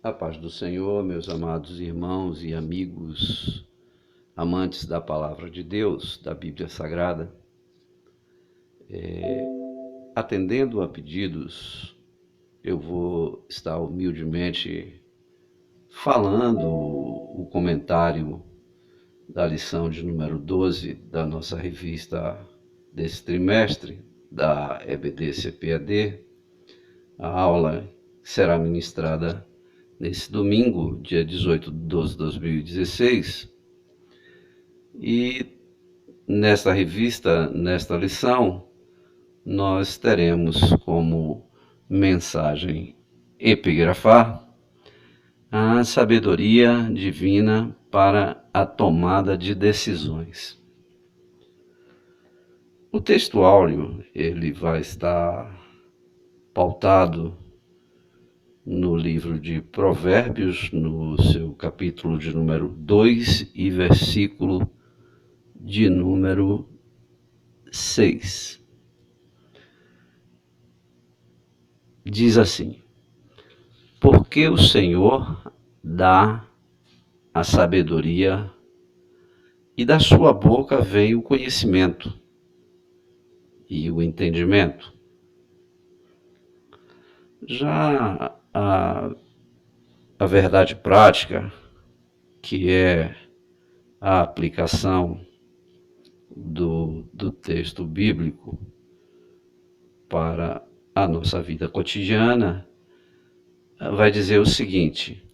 A paz do Senhor, meus amados irmãos e amigos, amantes da Palavra de Deus, da Bíblia Sagrada. Atendendo a pedidos, eu vou estar humildemente falando o comentário da lição de número 12 da nossa revista desse trimestre, da EBD CPAD. A aula será ministrada nesse domingo, dia 18 de 12 de 2016, e nesta revista, nesta lição, nós teremos como mensagem epigrafar a sabedoria divina para a tomada de decisões. O texto áureo, ele vai estar pautado no livro de Provérbios, no seu capítulo de número 2 e versículo de número 6. Diz assim: porque o Senhor dá a sabedoria e da sua boca vem o conhecimento e o entendimento. Já a verdade prática, que é a aplicação do texto bíblico para a nossa vida cotidiana, vai dizer o seguinte: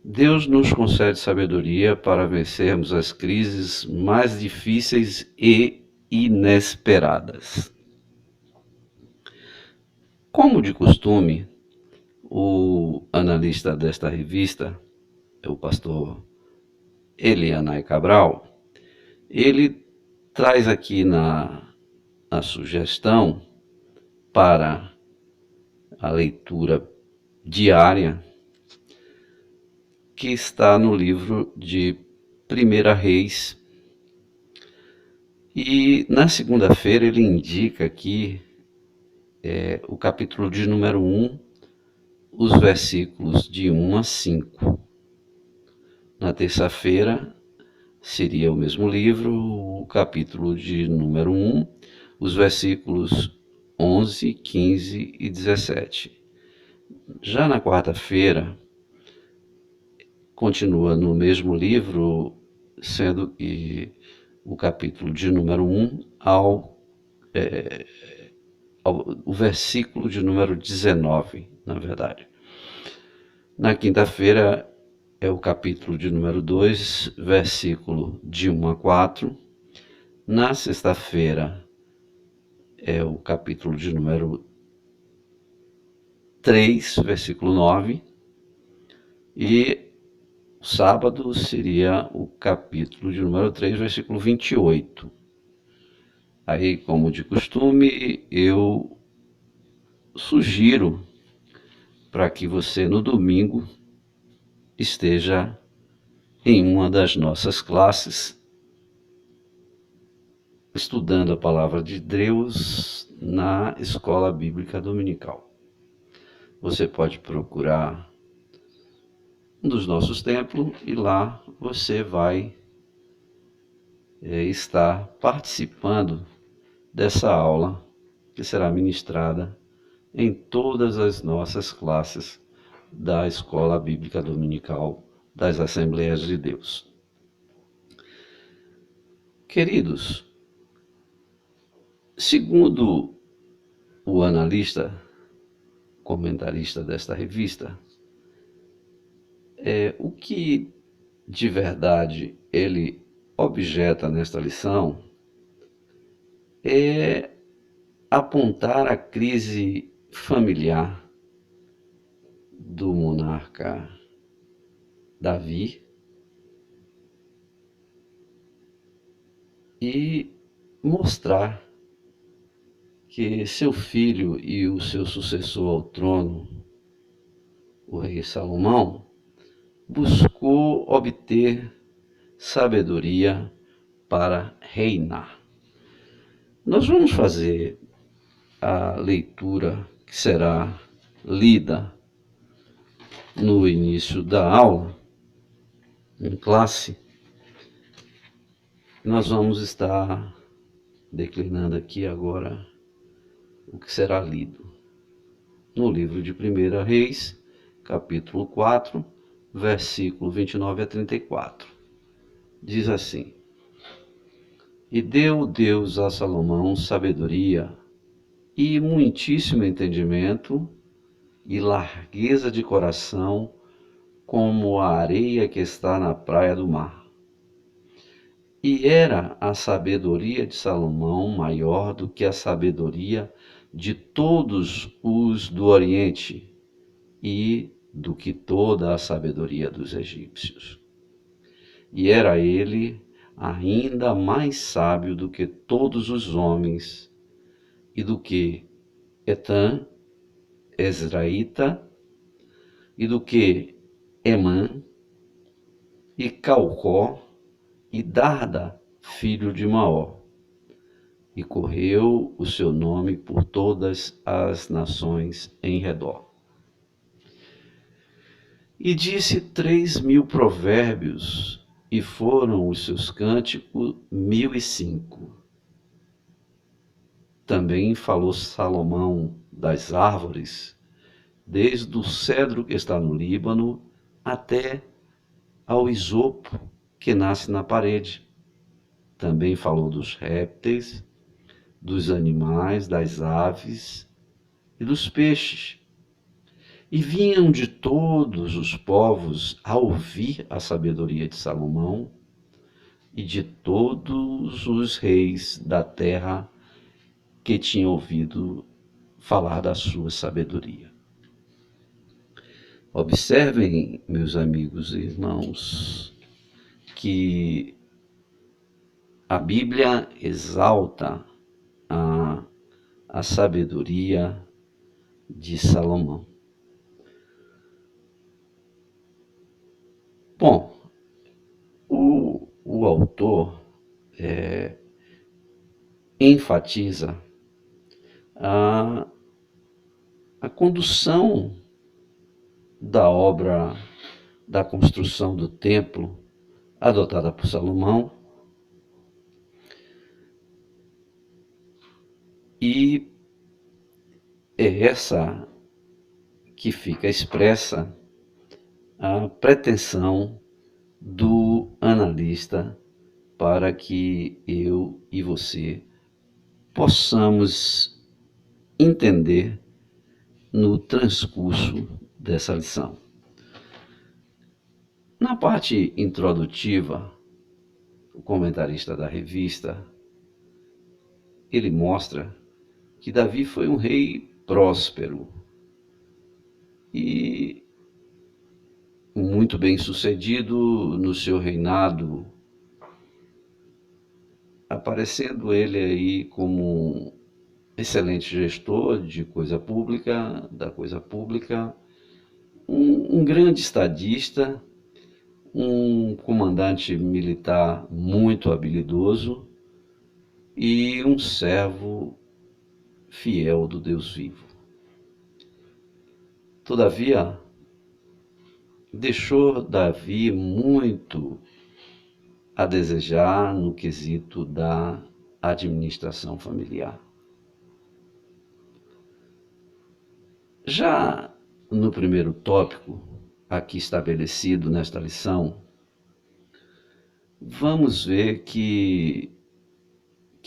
Deus nos concede sabedoria para vencermos as crises mais difíceis e inesperadas. Como de costume, o analista desta revista, o pastor Elianai Cabral, ele traz aqui na sugestão para a leitura diária, que está no livro de 1 Reis. E na segunda-feira ele indica aqui o capítulo de número 1, os versículos de 1 a 5. Na terça-feira seria o mesmo livro, o capítulo de número 1, os versículos 11, 15 e 17. Já na quarta-feira, continua no mesmo livro, sendo que o capítulo de número 1 o versículo de número 19, na verdade. Na quinta-feira é o capítulo de número 2, versículo de 1 a 4. Na sexta-feira é o capítulo de número 3, versículo 9. E o sábado seria o capítulo de número 3, versículo 28. Aí, como de costume, eu sugiro para que você no domingo esteja em uma das nossas classes, estudando a palavra de Deus na Escola Bíblica Dominical. Você pode procurar um dos nossos templos e lá você vai estar participando dessa aula que será ministrada em todas as nossas classes da Escola Bíblica Dominical das Assembleias de Deus. Queridos, segundo o analista, comentarista desta revista, o que de verdade ele objeta nesta lição é apontar a crise familiar do monarca Davi e mostrar que seu filho e o seu sucessor ao trono, o rei Salomão, buscou obter sabedoria para reinar. Nós vamos fazer a leitura que será lida no início da aula, em classe, nós vamos estar declinando aqui agora o que será lido no livro de 1 Reis, capítulo 4, versículo 29 a 34. Diz assim: E deu Deus a Salomão sabedoria e muitíssimo entendimento e largueza de coração, como a areia que está na praia do mar. E era a sabedoria de Salomão maior do que a sabedoria de todos os do Oriente e do que toda a sabedoria dos egípcios. E era ele ainda mais sábio do que todos os homens e do que Etã, Ezraíta, e do que Emã, e Calcó, e Darda, filho de Maó. E correu o seu nome por todas as nações em redor. E disse 3.000 provérbios, e foram os seus cânticos 1.005. Também falou Salomão das árvores, desde o cedro que está no Líbano até ao isopo que nasce na parede. Também falou dos répteis, dos animais, das aves e dos peixes. E vinham de todos os povos a ouvir a sabedoria de Salomão e de todos os reis da terra que tinham ouvido falar da sua sabedoria. Observem, meus amigos e irmãos, que a Bíblia exalta a sabedoria de Salomão. Bom, o autor enfatiza a condução da obra da construção do templo adotada por Salomão, e é essa que fica expressa a pretensão do analista para que eu e você possamos entender no transcurso dessa lição. Na parte introdutiva, o comentarista da revista, ele mostra que Davi foi um rei próspero e muito bem sucedido no seu reinado, aparecendo ele aí como um excelente gestor de coisa pública, da coisa pública, um grande estadista, um comandante militar muito habilidoso e um servo fiel do Deus vivo. Todavia, deixou Davi muito a desejar no quesito da administração familiar. Já no primeiro tópico, aqui estabelecido nesta lição, vamos ver que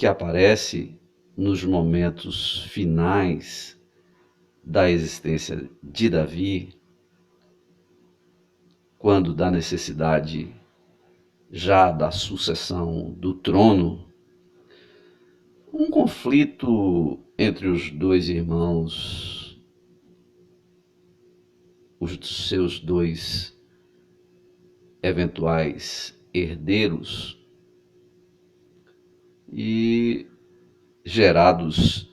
aparece nos momentos finais da existência de Davi, quando da necessidade já da sucessão do trono, um conflito entre os dois irmãos, os seus dois eventuais herdeiros, e gerados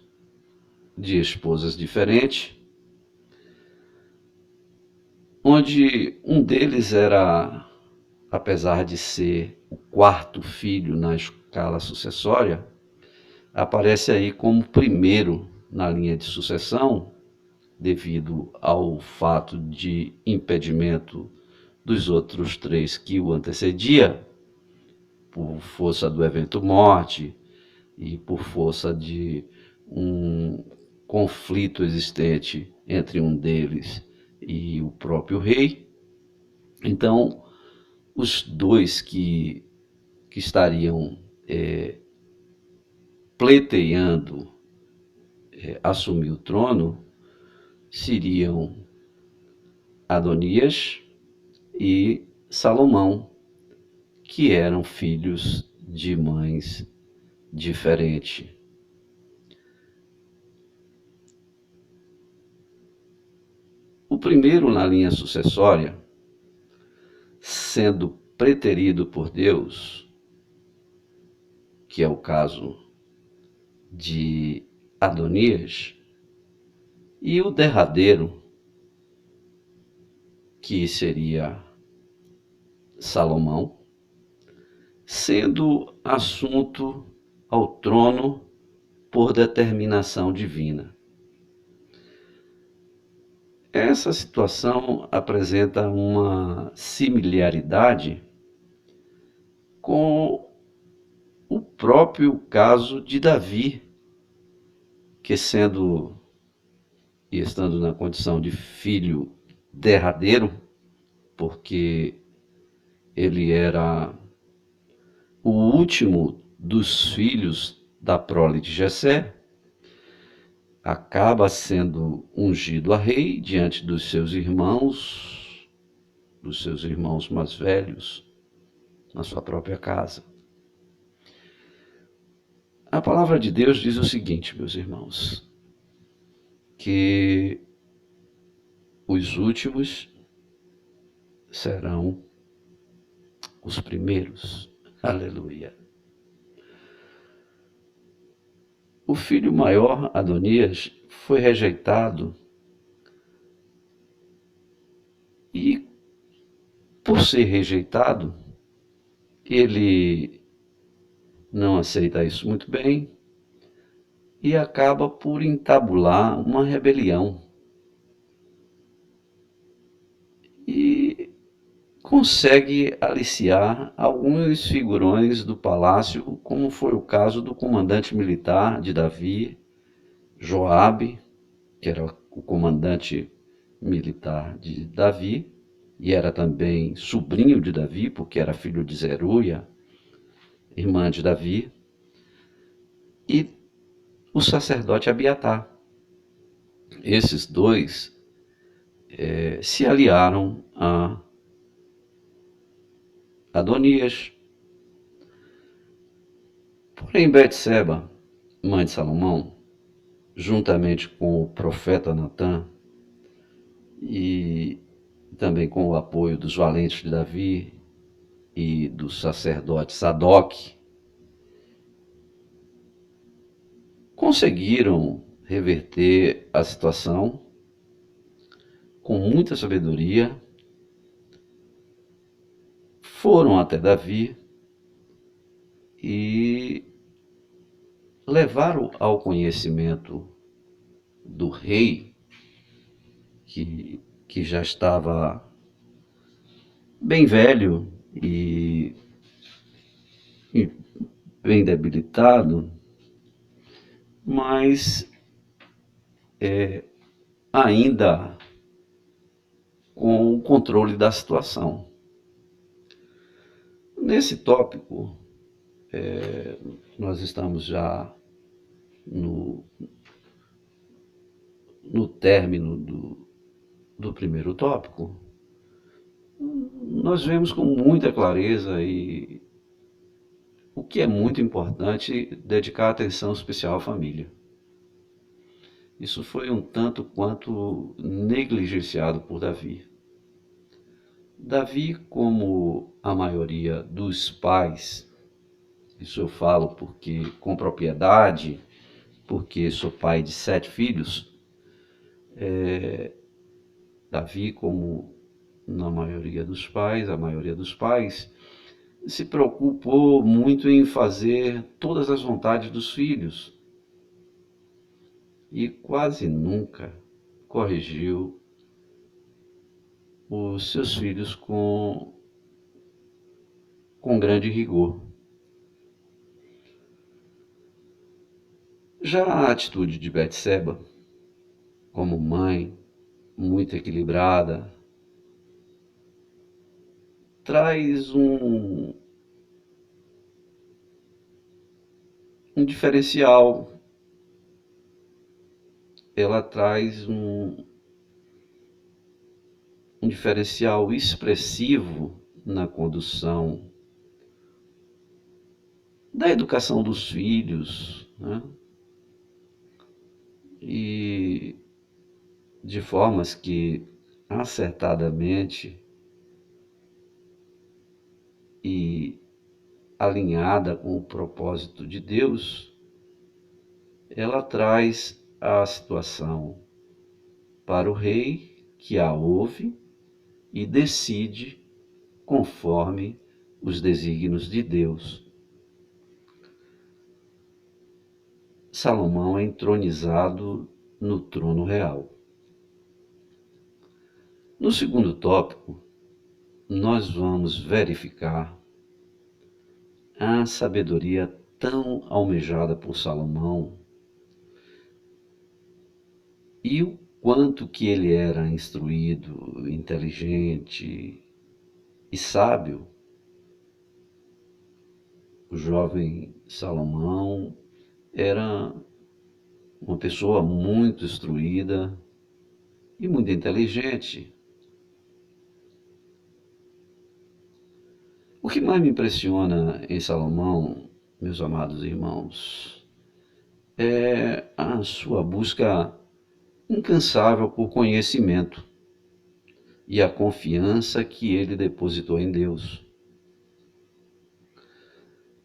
de esposas diferentes, onde um deles era, apesar de ser o quarto filho na escala sucessória, aparece aí como primeiro na linha de sucessão, devido ao fato de impedimento dos outros 3 que o antecedia, por força do evento morte e por força de um conflito existente entre um deles e o próprio rei. Então, os 2 que estariam pleiteando assumir o trono seriam Adonias e Salomão, que eram filhos de mães diferentes. O primeiro na linha sucessória, sendo preterido por Deus, que é o caso de Adonias, e o derradeiro, que seria Salomão, sendo assunto ao trono por determinação divina. Essa situação apresenta uma similaridade com o próprio caso de Davi, que sendo e estando na condição de filho derradeiro, porque ele era o último dos filhos da prole de Jessé, acaba sendo ungido a rei diante dos seus irmãos mais velhos, na sua própria casa. A palavra de Deus diz o seguinte, meus irmãos, que os últimos serão os primeiros. Aleluia. O filho maior, Adonias, foi rejeitado e, por ser rejeitado, ele não aceita isso muito bem e acaba por entabular uma rebelião. E consegue aliciar alguns figurões do palácio, como foi o caso do comandante militar de Davi, Joabe, que era o comandante militar de Davi, e era também sobrinho de Davi, porque era filho de Zeruia, irmã de Davi, e o sacerdote Abiatar. Esses 2 se aliaram a Adonias. Porém, Betseba, mãe de Salomão, juntamente com o profeta Natã e também com o apoio dos valentes de Davi e do sacerdote Sadoc, conseguiram reverter a situação com muita sabedoria, foram até Davi e levaram ao conhecimento do rei, que já estava bem velho e bem debilitado, mas ainda com o controle da situação. Nesse tópico, nós estamos já no término do primeiro tópico. Nós vemos com muita clareza e o que é muito importante, dedicar atenção especial à família. Isso foi um tanto quanto negligenciado por Davi. Davi, como a maioria dos pais, isso eu falo porque com propriedade, porque sou pai de 7 filhos, Davi, como a maioria dos pais, se preocupou muito em fazer todas as vontades dos filhos e quase nunca corrigiu os seus filhos com grande rigor. Já a atitude de Betseba, como mãe, muito equilibrada, traz um diferencial. Ela traz um diferencial expressivo na condução da educação dos filhos, né? E de formas que acertadamente e alinhada com o propósito de Deus, ela traz a situação para o rei, que a ouve e decide conforme os desígnios de Deus. Salomão é entronizado no trono real. No segundo tópico, nós vamos verificar a sabedoria tão almejada por Salomão e o quanto que ele era instruído, inteligente e sábio. O jovem Salomão era uma pessoa muito instruída e muito inteligente. O que mais me impressiona em Salomão, meus amados irmãos, é a sua busca incansável por conhecimento e a confiança que ele depositou em Deus.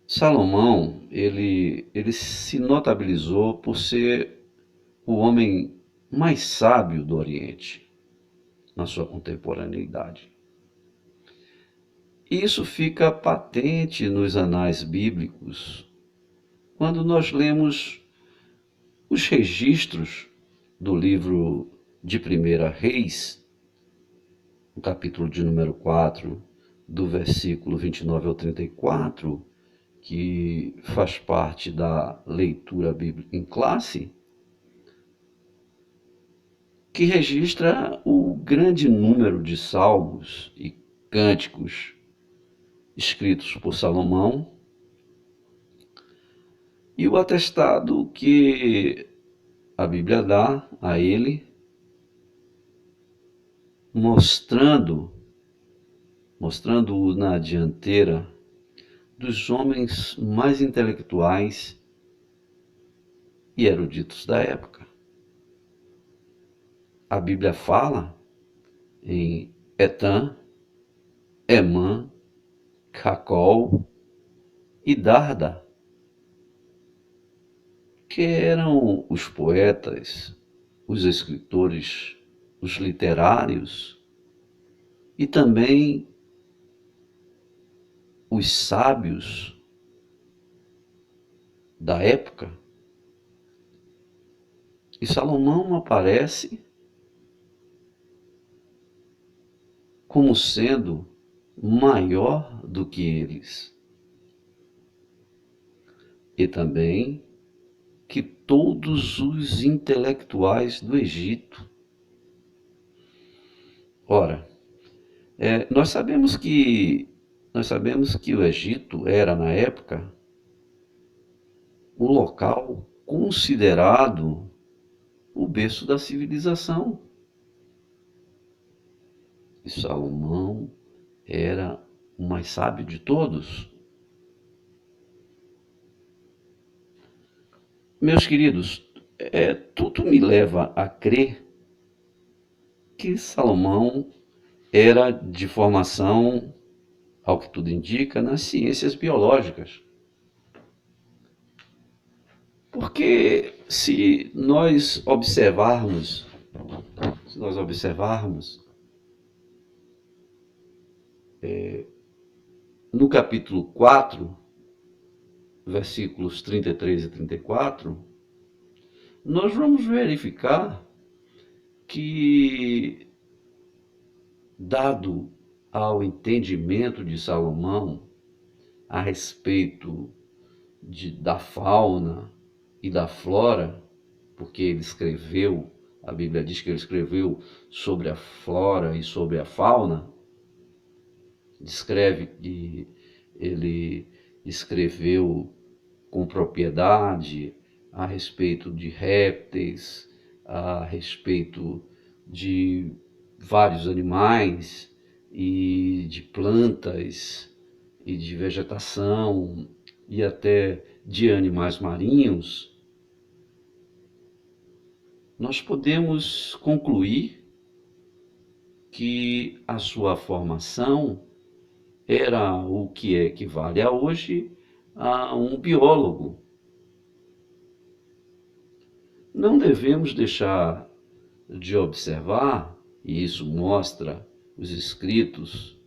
Salomão, ele se notabilizou por ser o homem mais sábio do Oriente na sua contemporaneidade. Isso fica patente nos anais bíblicos quando nós lemos os registros do livro de 1 Reis, no capítulo de número 4, do versículo 29 ao 34, que faz parte da leitura bíblica em classe, que registra o grande número de salmos e cânticos escritos por Salomão e o atestado que a Bíblia dá a ele, mostrando-o na dianteira dos homens mais intelectuais e eruditos da época. A Bíblia fala em Etã, Emã, Cacol e Darda, que eram os poetas, os escritores, os literários e também os sábios da época. E Salomão aparece como sendo maior do que eles. E também que todos os intelectuais do Egito. Ora, nós sabemos que o Egito era, na época, o local considerado o berço da civilização. E Salomão era o mais sábio de todos. Meus queridos, tudo me leva a crer que Salomão era de formação, ao que tudo indica, nas ciências biológicas. Porque se nós observarmos no capítulo 4, versículos 33 e 34, nós vamos verificar que, dado ao entendimento de Salomão a respeito da fauna e da flora, porque ele escreveu, a Bíblia diz que ele escreveu sobre a flora e sobre a fauna, descreve que ele escreveu com propriedade a respeito de répteis, a respeito de vários animais e de plantas e de vegetação e até de animais marinhos, nós podemos concluir que a sua formação era o que equivale a hoje a um biólogo. Não devemos deixar de observar, e isso mostra os escritos,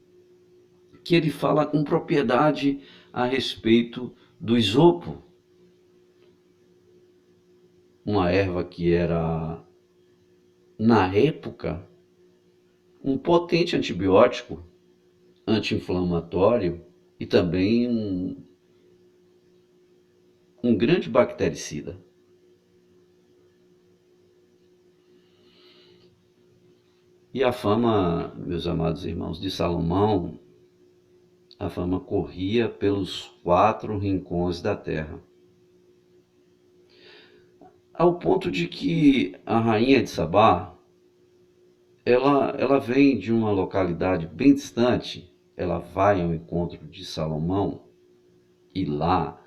que ele fala com propriedade a respeito do isopo, uma erva que era, na época, um potente antibiótico, anti-inflamatório e também um grande bactericida. E a fama, meus amados irmãos, de Salomão, a fama corria pelos 4 rincões da terra. Ao ponto de que a rainha de Sabá, ela vem de uma localidade bem distante, ela vai ao encontro de Salomão e lá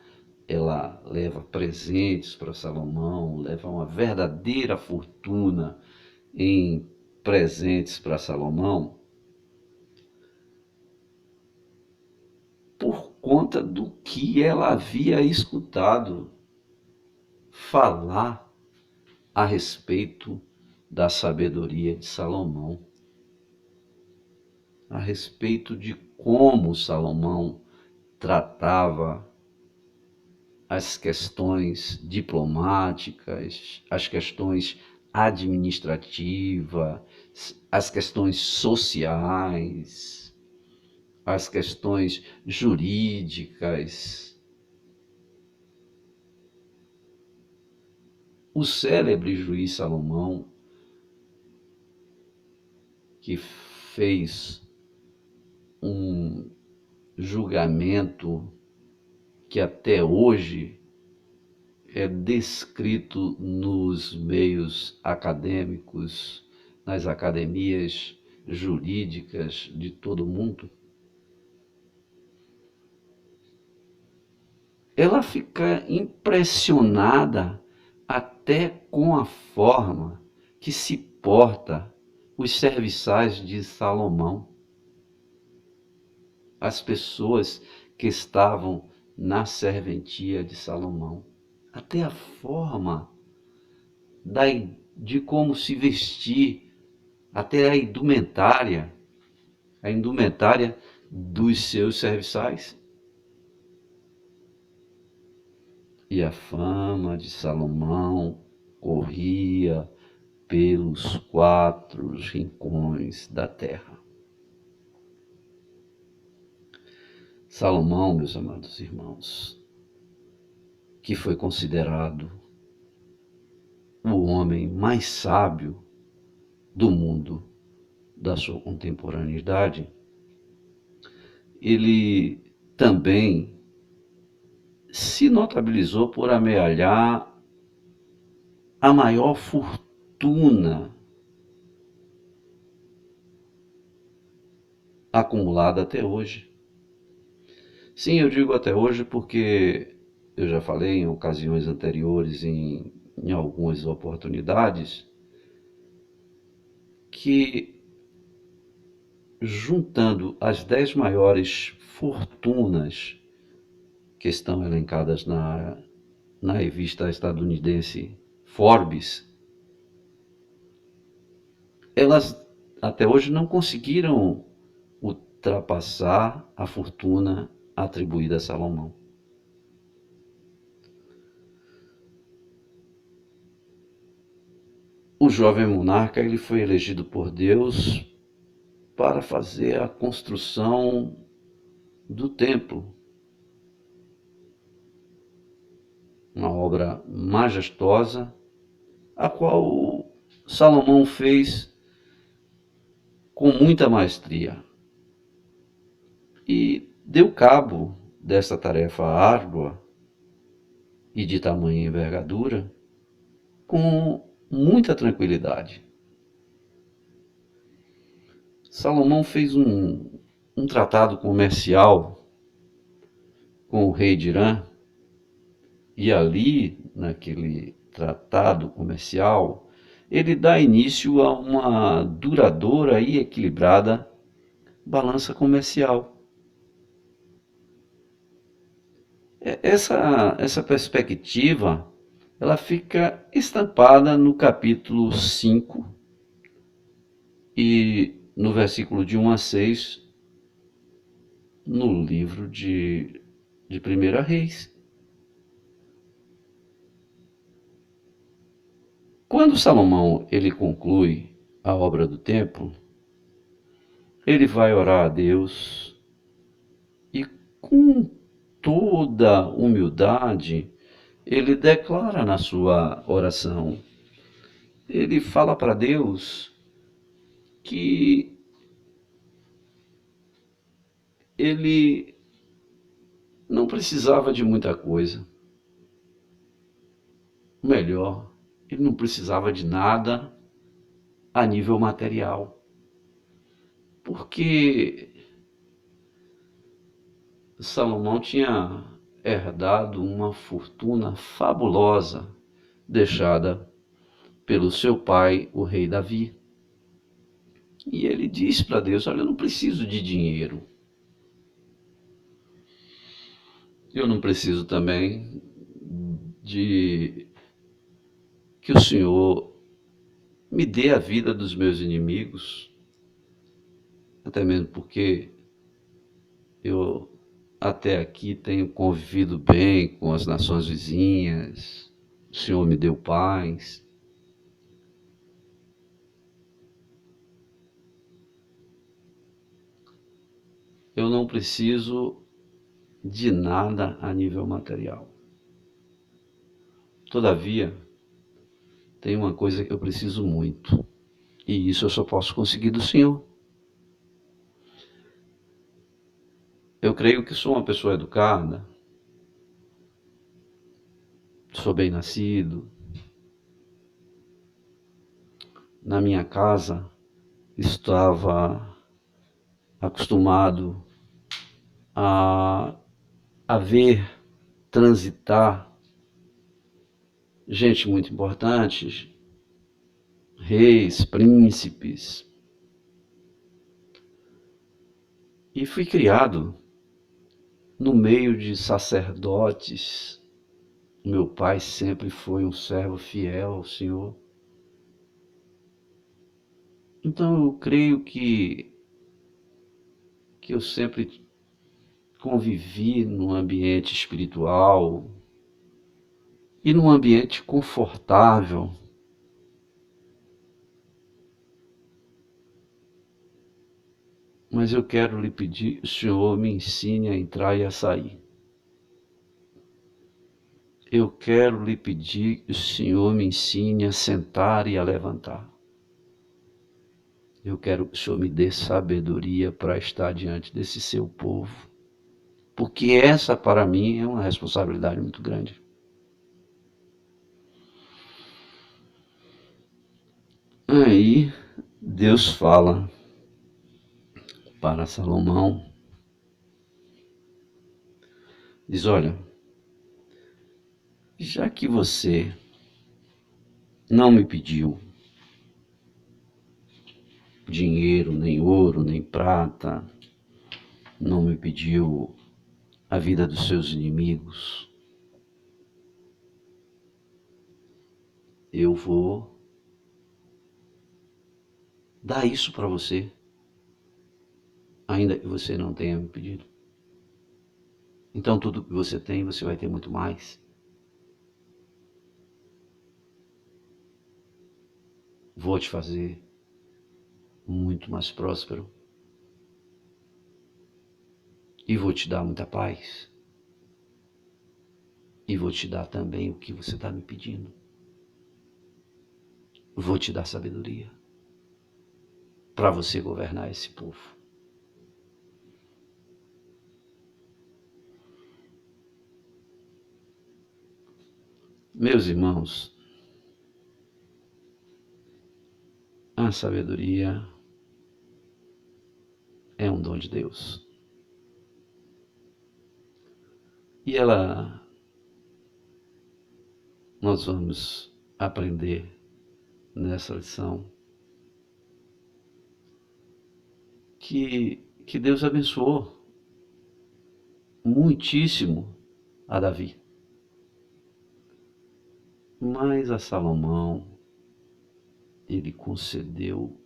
ela leva presentes para Salomão, leva uma verdadeira fortuna em presentes para Salomão, por conta do que ela havia escutado falar a respeito da sabedoria de Salomão, a respeito de como Salomão tratava as questões diplomáticas, as questões administrativas, as questões sociais, as questões jurídicas. O célebre juiz Salomão, que fez um julgamento que até hoje é descrito nos meios acadêmicos, nas academias jurídicas de todo o mundo, ela fica impressionada até com a forma que se porta os serviçais de Salomão. As pessoas que estavam na serventia de Salomão. Até a forma de como se vestir, até a indumentária dos seus serviçais. E a fama de Salomão corria pelos 4 rincões da terra. Salomão, meus amados irmãos, que foi considerado o homem mais sábio do mundo da sua contemporaneidade, ele também se notabilizou por amealhar a maior fortuna acumulada até hoje. Sim, eu digo até hoje porque eu já falei em ocasiões anteriores, em algumas oportunidades, que juntando as 10 maiores fortunas que estão elencadas na revista estadunidense Forbes, elas até hoje não conseguiram ultrapassar a fortuna atribuída a Salomão. como jovem monarca, ele foi elegido por Deus para fazer a construção do templo, uma obra majestosa, a qual Salomão fez com muita maestria e deu cabo dessa tarefa árdua e de tamanha envergadura com muita tranquilidade. Salomão fez um tratado comercial com o rei de Irã, e ali, naquele tratado comercial, ele dá início a uma duradoura e equilibrada balança comercial. Essa perspectiva, ela fica estampada no capítulo 5 e no versículo de 1 a 6, no livro de 1 Reis. Quando Salomão ele conclui a obra do templo, ele vai orar a Deus e com toda humildade ele declara na sua oração, ele fala para Deus que ele não precisava de muita coisa. Melhor, ele não precisava de nada a nível material. Porque Salomão tinha herdado uma fortuna fabulosa deixada pelo seu pai, o rei Davi. E ele disse para Deus, olha, eu não preciso de dinheiro. Eu não preciso também de que o Senhor me dê a vida dos meus inimigos, até mesmo porque eu até aqui tenho convivido bem com as nações vizinhas, o Senhor me deu paz. Eu não preciso de nada a nível material. Todavia, tem uma coisa que eu preciso muito, e isso eu só posso conseguir do Senhor. Eu creio que sou uma pessoa educada, sou bem nascido. Na minha casa estava acostumado a ver transitar gente muito importante, reis, príncipes. E fui criado no meio de sacerdotes. Meu pai sempre foi um servo fiel ao Senhor. Então eu creio que eu sempre convivi num ambiente espiritual e num ambiente confortável. Mas eu quero lhe pedir, o Senhor me ensine a entrar e a sair. Eu quero lhe pedir que o Senhor me ensine a sentar e a levantar. Eu quero que o Senhor me dê sabedoria para estar diante desse seu povo. Porque essa, para mim, é uma responsabilidade muito grande. Aí, Deus fala para Salomão, diz, olha, já que você não me pediu dinheiro, nem ouro, nem prata, não me pediu a vida dos seus inimigos, eu vou dar isso para você, ainda que você não tenha me pedido. Então tudo que você tem, você vai ter muito mais. vou te fazer muito mais próspero e vou te dar muita paz e vou te dar também o que você está me pedindo. Vou te dar sabedoria para você governar esse povo. Meus irmãos, a sabedoria é um dom de Deus. E nós vamos aprender nessa lição que Deus abençoou muitíssimo a Davi. Mas a Salomão, ele concedeu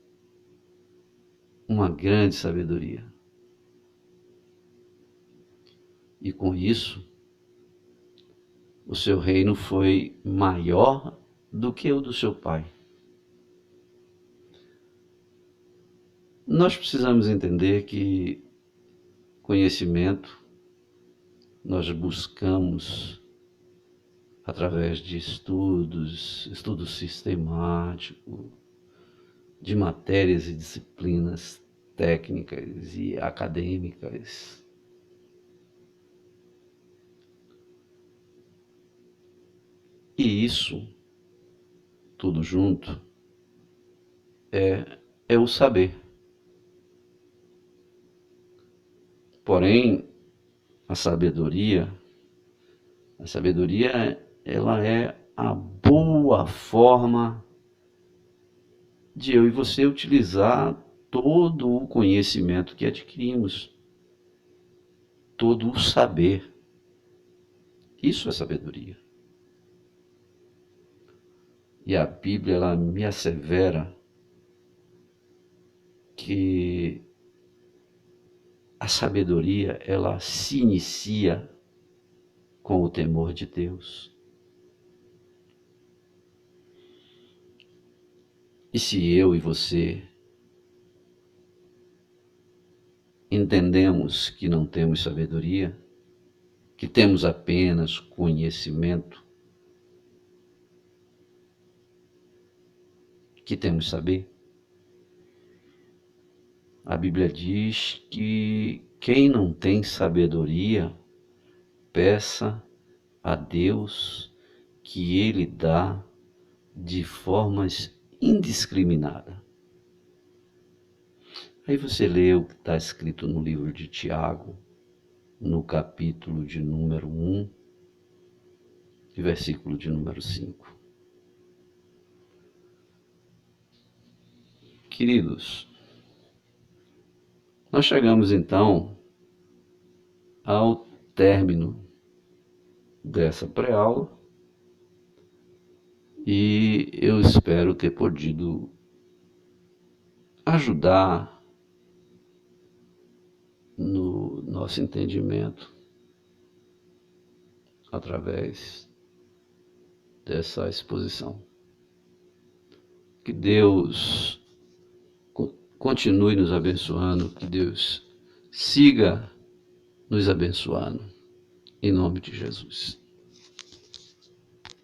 uma grande sabedoria. E com isso, o seu reino foi maior do que o do seu pai. Nós precisamos entender que conhecimento nós buscamos através de estudo sistemático, de matérias e disciplinas técnicas e acadêmicas. E isso, tudo junto, é o saber. Porém, a sabedoria, ela é a boa forma de eu e você utilizar todo o conhecimento que adquirimos, todo o saber. Isso é sabedoria. E a Bíblia, ela me assevera que a sabedoria, ela se inicia com o temor de Deus. E se eu e você entendemos que não temos sabedoria, que temos apenas conhecimento, que temos saber, a Bíblia diz que quem não tem sabedoria, peça a Deus que Ele dá de formas indiscriminadas. Aí você lê o que está escrito no livro de Tiago, no capítulo de número 1, e versículo de número 5. Queridos, nós chegamos então ao término dessa pré-aula e eu espero ter podido ajudar no nosso entendimento através dessa exposição. Que Deus continue nos abençoando, que Deus siga nos abençoando, em nome de Jesus.